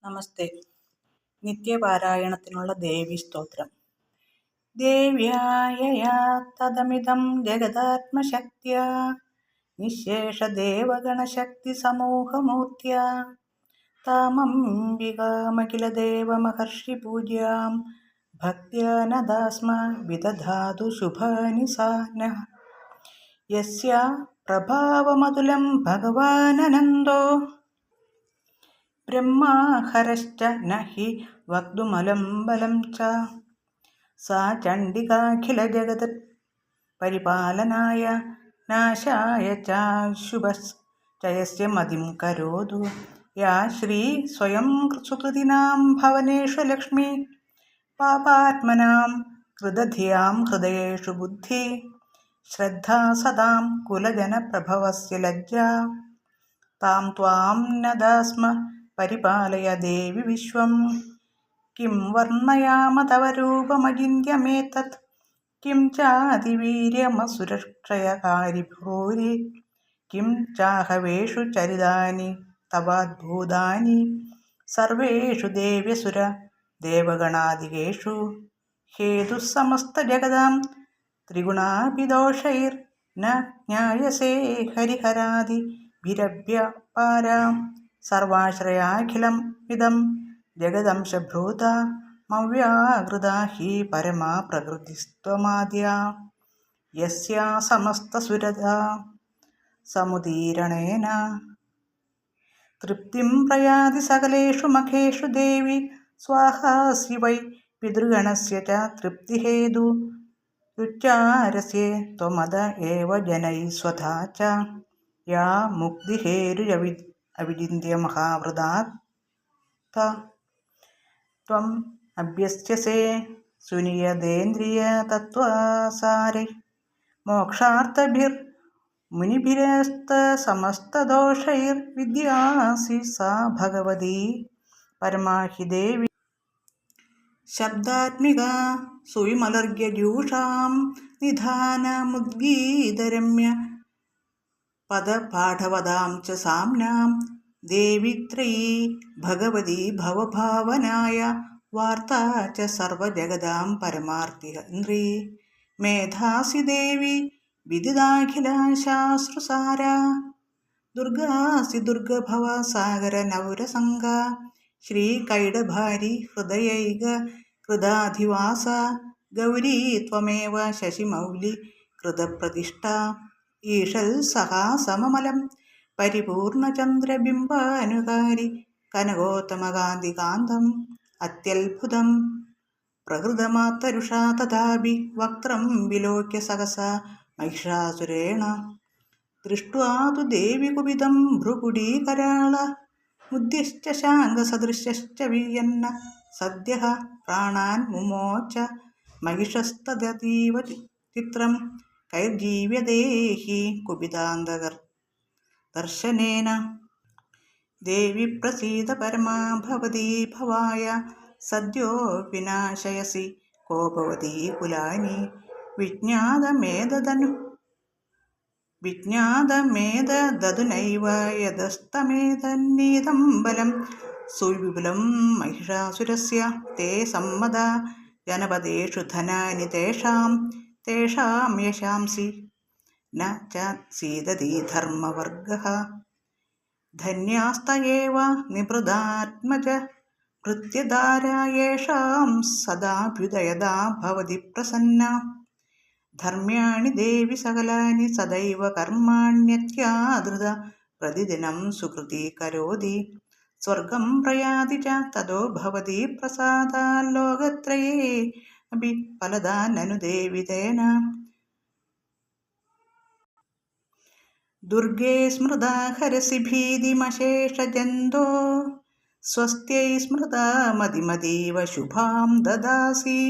നമസ്തേ. നിത്യപാരായണത്തിനുള്ള ദേവീ സ്തോത്രം. ദേവ്യായയാ തദമിദം ജഗദാത്മശക്ത്യാ നിശേഷദേവഗണശക്തിസമൂഹമൂർത്യാ താമംബികാമഖിലദേവമഹർഷിപൂജ്യാം ഭക്ത്യാ നദാസ്മ വിദധാതു ശുഭാനി സാ നഃ. യസ്യാ പ്രഭാവമതുലം ഭഗവാനനന്ദോ ബ്രഹ്മാഹരശ്ച ന ഹി വക്തുമലം ബലം ച. സാ ചണ്ഡികാഖിലജഗത് പരിപാലനായ നാശായ ച ശുഭശ്ചയസ്യ മതിം കരോതു. യാ ശ്രീ സ്വയം സുകൃതിനാം ഭവനേഷു ലക്ഷ്മി പാപാത്മനാം കൃതധിയാം ഹൃദയേഷു ബുദ്ധി ശ്രദ്ധാ സദാം കുലജനപ്രഭവസ്യ ലജ്ജാ. താം ത്വാം നദാസ്മ പരിപാലയ ദേവി വിശ്വം. കിം വർണ്ണയാമ തവ രൂപമചിന്യമേതത് കിം ചാതിവീര്യമസുരക്ഷയകാരി ഭൂരി കിം ചാഹവേഷു ചരിതാനി തവാദ്ഭുതാനി സർവേഷു ദേവ്യസുര ദേവഗണാദികേഷു. ഹേതുഃ സമസ്തജഗതാം ത്രിഗുണാഭിദോഷൈർ ന ജ്ഞായസേ ഹരിഹരാദിഭിരഭ്യപാരാം. സർവാശ്രയാഖിലം ഇദം ജഗദംശഭൂത മവ്യാകൃതാ ഹി പരമാ പ്രകൃതിസ്ത്വമാദ്യാ. യസ്യാ സമസ്തസുരതാ സമുദീരണേന തൃപ്തിം പ്രയാതി സകലേഷു മഖേഷു ദേവി സ്വാഹാസി വൈ പിതൃഗണസ്യ ച തൃപ്തിഹേതു രുച്ചാരസ്യേ ത്വമദ ഏവ ജനൈ സ്വധാ ച. യാ മുക്തിഹേരുരവിചിന്യ മഹാവൃതാത് ത്വം അഭ്യസ്യസേ സുനിയതേന്ദ്രിയതത്ത്വസാരൈ മോക്ഷാർത്ഥഭിർമുനിഭിരസ്തസമസ്തദോഷൈർ വിദ്യാസി സാ ഭഗവതി പരമാ ഹി ദേവി. ശബ്ദാത്മികാ സുവിമലർഗ്യജൂഷാം നിധാനമുദ്ഗീതരമ്യ പദപാഠവതാം ച സാമ്നാം ദേവി ത്രയീ ഭഗവതി ഭവഭാവനായ വാർത്താ ച സർവജഗതാം പരമാർത്ഥിഹന്ത്രി. മേധാസി ദേവി വിദിതാഖിലശാസ്ത്രസാരാ ദുർഗാസി ദുർഗഭവസാഗര നൗരസംഗ. ശ്രീകൈടഭാരി ഹൃദയൈക കൃതാധിവാസ ഗൗരീ ത്വമേവ ശശിമൗലി കൃതപ്രതിഷ്ഠ. ഈഷൽ സഹാ സമമലം പരിപൂർണചന്ദ്രബിംബാനുകാരി കനകോത്തമകാന്തികാന്തം അത്യത്ഭുതം പ്രകൃതമാത്തരുഷാ തഥാപി വക്ത്രം വിലോക്യ സഹസാ മഹിഷാസുരേണ. ദൃഷ്ട്വാ തു ദേവി കുപിതം ഭ്രുകുടീകരാള മുദ്യശ്ച ശാങ്കസദൃശശ്ച വിയന്ന സദ്യഃ പ്രാണാൻ മുമോച മഹിഷസ്തദതീവ ചിത്രം കൈർജീവ്യതേ ഹി കുപിതാന്തദർശനേന. ദേവി പ്രസീദ പരമാ ഭവതി ഭവായ സദ്യോ വിനാശയസി കോ ഭവതി കുലാനി. വിജ്ഞാതമേതദുനൈവ യതസ്തമേതന്നീതം ബലം സുവിപുലം മഹിഷാസുരസ്യ. തേ സമ്മദാ ജനപദേഷു ധനാനി തേഷാം യശാംസി ന ച സീദതി ധർമ്മവർഗഃ. ധന്യാസ്ത ഏവ നിഭൃതാത്മജ ഭൃത്യധാരാ യേഷാം സദാഭ്യുദയദാ ഭവതി പ്രസന്ന. ധർമ്മ്യാണി ദേവി സകലാനി സദൈവ കർമാണ്യത്യാദൃത പ്രതിദിനം സുകൃതി കരോതി. സ്വർഗം പ്രയാതി ച തതോ ഭവതി പ്രസാദാൽ ലോകത്രയേ അപി ഫലദാ നനു ദേവി തേന. ദുർഗേ സ്മൃതാ ഹരസി ഭീതിമശേഷജന്തോ സ്വസ്ത്യൈ സ്മൃതാ മതിമതീവ ശുഭാം ദദാസി.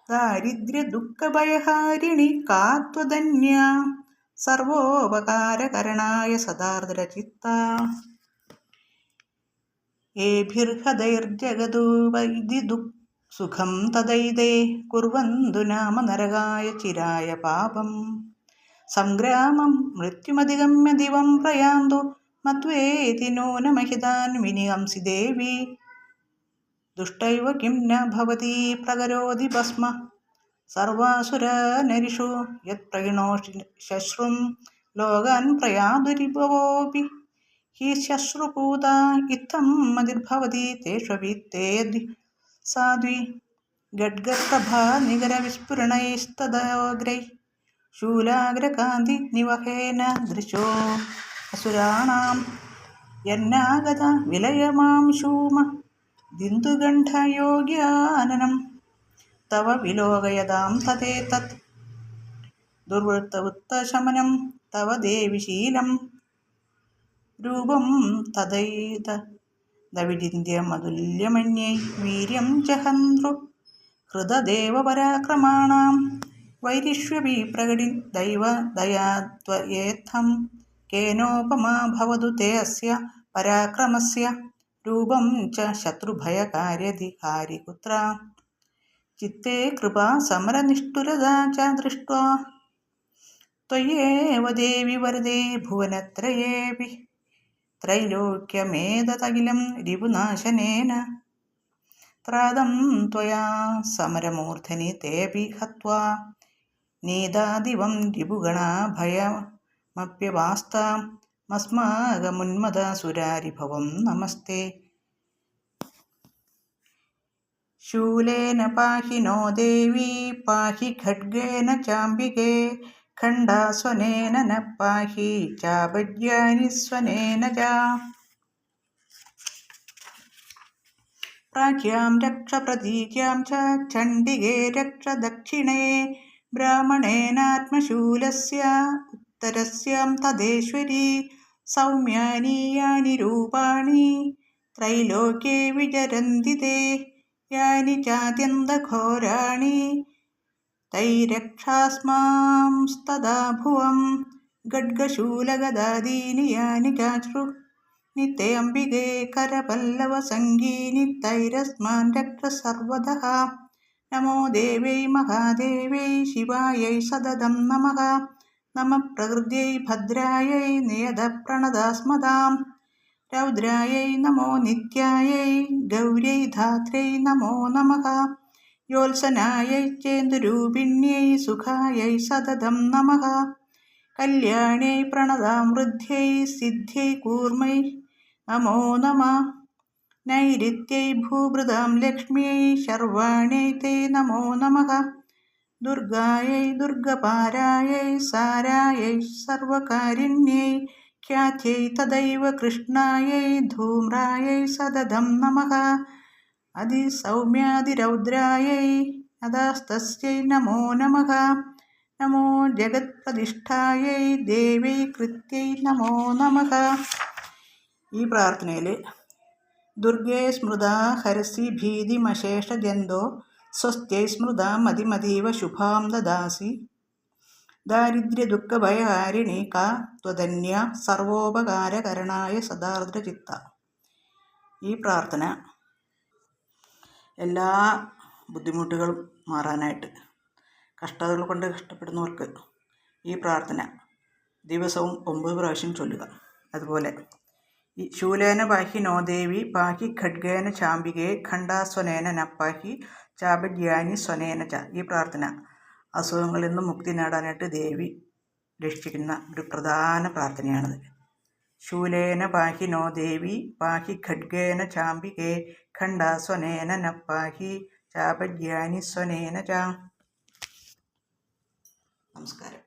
ദാരിദ്ര്യദുഃഖഭയഹാരിണി കാ ത്വധന്യാ സർവോപകാരകരണായ സദാർദ്രചിത്താ. ഏഭിർഹതൈർജഗതുപൈതി സുഖം തദൈതേ കുർവന്തു നാമ നരകായ ചിരായ പാപം. സംഗ്രാമം മൃത്യുമധിഗമ്യ ദിവം പ്രയാന്തു മത്വേതി നൂനമഹിതാൻ വിനിഹംസി ദേവി. ദുഷ്ടൈവ കിം ന ഭവതി പ്രകരോതി ഭസ്മ സർവാസുരനരിഷു യത് പ്രഗിണോഷി ശശ്രും ലോകാൻ പ്രയാതുരിഭവോപി ഹി ശശ്രുപൂത ഇത്തം മതിർഭവതി തേഷ്വപി തേദ്വി സാധ്വി ഗഡ്ഗപ്രഭാ നികരവിസ്ഫുരണൈസ്തദോഗ്രൈ ശൂലാഗ്രകാന്തി നിവഹേന ദൃശോ അസുരാണാം യന്നാഗത വിലയമാം ശൂമ ദിന്ദുഗണ്ഠയോഗ്യാനനം തവ വിലോകയതാം തതേതത് ദുർവൃത്തവൃത്തശമനം തവ ദേവി ശീലം രൂപം തദൈതവിചിന്യമതുല്യമന്യൈ വീര്യം ജഹന്ത്രു ഹൃദദേവപരാക്രമാണാം വൈരിഷ്വപി പ്രകടിൻ ദൈവദയാത്വയേത്ഥം കേനോപമാ ഭവതു തേ അസ്യ പരാക്രമസ്യ രൂപം ച ശത്രുഭയകാര്യധികാരി കുത്ര ചിത്തേ കൃപാ സമരനിഷ്ഠുരതാ ച ദൃഷ്ട്വാ ത്വയേവ ദേവി വരദേ ഭുവനത്രയേപി ത്രൈലോക്യമേതതകിലം രിപുനാശനേന ത്രാദം ത്വയാ സമരമൂർധനി തേപി ഹത്വാ നീതാദിവം രിപുഗണാഭയമപ്യവാസ്താമസ്മാകമുന്മദസുരാരിഭവം നമസ്തേ. ശൂലേന പാഹി നോ ദേവി പാഹി ഖഡ്ഗേന ചാംബികേ ഖണ്ഡാസ്വനേന ന പാഹി ചാപര്യാനി സ്വനേന ച പ്രാച്യാം രക്ഷ പ്രതീച്യാം ച ചണ്ഡികേ രക്ഷ ദക്ഷിണേ ബ്രാഹ്മണേനാത്മശൂലസ്യ ഉത്തരസ്യാം തദേശ്വരി സൗമ്യാനി യാനി രൂപാണി ത്രൈലോക്യേ വിചരന്തി തേ യാനി ചാത്യന്തഘോരാണി തൈരക്ഷാസ്മാംസ്തദാ ഭുവം ഖഡ്ഗശൂലഗദാദീനി യാനി ചാശ്രു നിത്തേ അംബികേ കരപല്ലവസംഗീനി തൈരസ്മാൻ രക്ഷ സർവദഃ നമോ ദേവൈ മഹാദേവൈ ശിവായൈ സതതം നമഃ നമഃ പ്രകൃത്यै ഭദ്രാयै നിയതപ്രണതാസ്മതാം രൗദ്രാयै നമോ നിത്യാयै ഗൗര്यै ധാത്ര്यै നമോ നമഃ യോത്സനാयै ചേന്ദുരൂപിണ്यै സുഖാयै സതതം നമഃ കല്യാണ്यै പ്രണതാമൃദ്ധ്यै സിദ്ധ്यै കൂർമ്മൈ നമോ നമഃ നൈരിത്यै ഭൂഭൃതാം ലക്ഷ്മ്यै ശർവാണ്यै തേ നമോ നമഃ ദുർഗാयै ദുർഗപാരാयै സാരാयै സർവകാരിണ്यै ഖ്യാത്यै തദൈവ കൃഷ്ണാयै ധൂമ്രാयै സതതം നമഃ അതിസൗമ്യാതിരൗദ്രാयै അദാസ്തസ്यै നമോ നമഃ നമോ ജഗത്പ്രതിഷ്ഠാयै ദേവൈ കൃത്यै നമോ നമഃ. ഈ പ്രാർത്ഥനയിൽ ദുർഗേ സ്മൃതാ ഹരസി ഭീതിമശേഷജന്തോ സ്വസ്ത്യൈ സ്മൃതാ മതിമതീവ ശുഭാം ദദാസി ദാരിദ്ര്യദുഃഖഭയഹാരിണി കാ ത്വധന്യ സർവോപകാരകരണായ സദാർദ്രചിത്ത. ഈ പ്രാർത്ഥന എല്ലാ ബുദ്ധിമുട്ടുകളും മാറാനായിട്ട് കഷ്ടതകൾ കൊണ്ട് കഷ്ടപ്പെടുന്നവർക്ക് ഈ പ്രാർത്ഥന ദിവസവും 9 പ്രാവശ്യം ചൊല്ലുക. അതുപോലെ ഈ ശൂലേന പാഹി നോ ദേവി പാഹി ഖഡ്ഗേന ചാംബികേ ഖണ്ഡാസ്വനേന ന പാഹി ചാപര്യാനി സ്വനേന ച. ഈ പ്രാർത്ഥന അസുഖങ്ങളിൽ നിന്നും മുക്തി നേടാനായിട്ട് ദേവി രക്ഷിക്കുന്ന ഒരു പ്രധാന പ്രാർത്ഥനയാണിത്. ശൂലേന പാഹി നോ ദേവി പാഹി ഖഡ്ഗേന ചാംബികേ ഖണ്ഡാസ്വനേന ന പാഹി ചാപര്യാനി സ്വനേന ച. നമസ്കാരം.